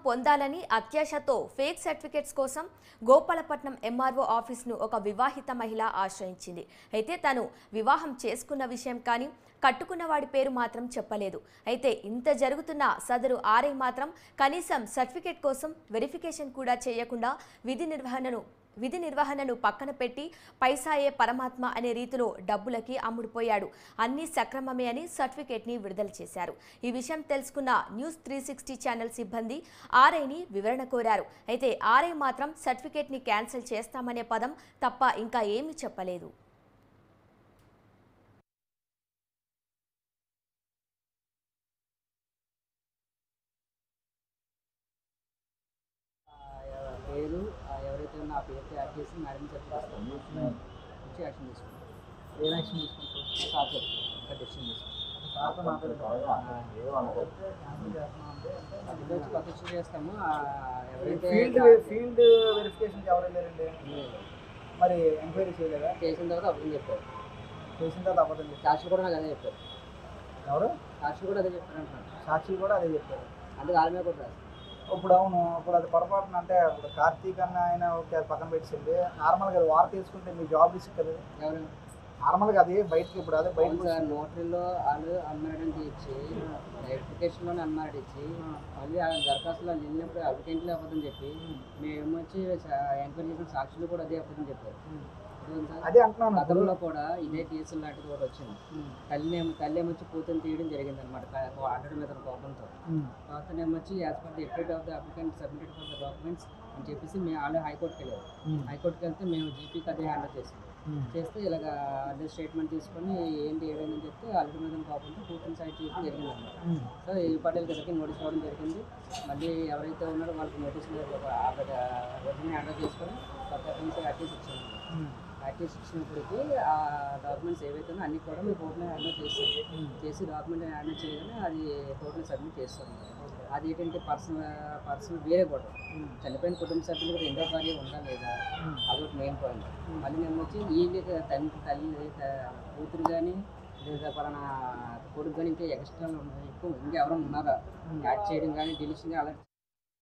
పొందాలని అత్యాశతో fake certificates కోసం Gopalapatnam MRO ఆఫీస్ను ఒక వివాహిత మహిళ ఆశ్రయించింది. అయితే తను వివాహం చేసుకున్న విషయం కానీ కట్టుకున్న వాడి పేరు మాత్రం చెప్పలేదు. అయితే ఇంత జరుగుతున్న సదరు ఆర్ఐ మాత్రం కనీసం సర్టిఫికెట్ కోసం వెరిఫికేషన్ కూడా చేయకుండా విధి నిర్వహణను పక్కన పెట్టి పైసాయే పరమాత్మ అనే రీతిలో డబ్బులకి అమ్ముడుపోయాడు. అన్ని సక్రమమే అని సర్టిఫికేట్ని విడుదల చేశారు. ఈ విషయం తెలుసుకున్న న్యూస్ 360 ఛానల్ సిబ్బంది ఆర్ఐని వివరణ కోరారు. అయితే ఆర్ఐ మాత్రం సర్టిఫికేట్ని క్యాన్సిల్ చేస్తామనే పదం తప్ప ఇంకా ఏమీ చెప్పలేదు. పేరు ఎవరైతే ఉన్న ఆ పేరుతో యాడ్ చేసి మేడం చెప్పేస్తాను వచ్చి యాక్షన్ తీసుకుంటాం. ఏం యాక్షన్ తీసుకుంటాం? సార్ ఇంకా డెసిషన్ తీసుకుంటాం. చేస్తాము. ఎవరైతే ఫీల్డ్ వెరిఫికేషన్ ఎవరైతే మరి ఎంక్వైరీ చేయలేదా? చేసిన తర్వాత అబద్ధం చెప్పారు. చేసిన తర్వాత అబద్ధం చెప్పారు. సాక్షులు కూడా నాకు అదే చెప్పారు. ఎవరు? సాక్షులు కూడా అదే చెప్పారు అంటున్నాను. సాక్షులు కూడా అదే చెప్పారు. అందుకే వాళ్ళ మీద కూడా ఇప్పుడు అవును, ఇప్పుడు అది పొరపాటున అంటే ఇప్పుడు కార్తీక్ అన్న ఆయన ఓకే పక్కన పెట్టింది. నార్మల్గా అది వార్త తీసుకుంటే మీ జాబ్ రిస్క్ కదా. ఎవరు నార్మల్గా అది బయటకి ఇప్పుడు అదే బయట నోటరీలో వాళ్ళు అన్మ్యారీడ్ ఇచ్చి వెరిఫికేషన్లోనే అన్మ్యారీడ్ ఇచ్చి మళ్ళీ ఆ దరఖాస్తులో వెళ్ళినప్పుడు అప్లికెంట్లు అవ్వదని చెప్పి మేము వచ్చి ఎంక్వైరీ చేసిన సాక్షులు కూడా అదే అవ్వదని చెప్పారు. అదే అంటున్నాను. గతంలో కూడా ఇదే కేసులు లాంటిది కూడా వచ్చింది. తల్లి ఏమొచ్చి కూతురు తీయడం జరిగింది అనమాట ఆర్డర్ మీద కోపంతో. తర్వాత ఏమొచ్చి as per the effect of the applicant submitted for the documents అని చెప్పేసి మేము ఆల్రెడీ హైకోర్టుకి వెళ్ళాము. హైకోర్టుకి వెళ్తే మేము జీపీకి అదే హ్యాండిల్ చేస్తే ఇలాగ అదే స్టేట్మెంట్ తీసుకొని ఏంటి ఏమైందని చెప్తే ఆల్రెడీ మీద కోపంతో కూతురు సైడ్ చేయడం జరిగింది అనమాట. సో ఈ పటేల్ గారికి నోటీస్ ఇవ్వడం జరిగింది. మళ్ళీ ఎవరైతే ఉన్నారో వాళ్ళకి నోటీస్ ఒరిజినల్ హ్యాండిల్ చేసుకొని కొత్త యాక్టివ్స్ ఇచ్చాము. యాక్టివ్స్ ఇచ్చినప్పటికీ ఆ డాక్యుమెంట్స్ ఏవైతే ఉన్నాయో అన్ని కూడా మేము కోర్టులో హ్యాండిల్ చేసి డాక్యుమెంట్ హ్యాండిల్ చేయగానే అది కోర్టులో సబ్మిట్ చేస్తాము. అది ఏంటంటే పర్సనల్ వేరే కూడా చనిపోయిన కుటుంబ సభ్యులు కూడా రెండో భార్య ఉందా లేదా అదొకటి మెయిన్ పాయింట్. మళ్ళీ నేను వచ్చి వీళ్ళు తల్లి కూతురు కానీ లేదా పలానా కొడుకు కానీ ఇంకా ఎక్స్ట్రా ఎక్కువ ఇంకా ఎవరైనా ఉన్నారా యాడ్ చేయడం కానీ డిలీషన్ కానీ అలా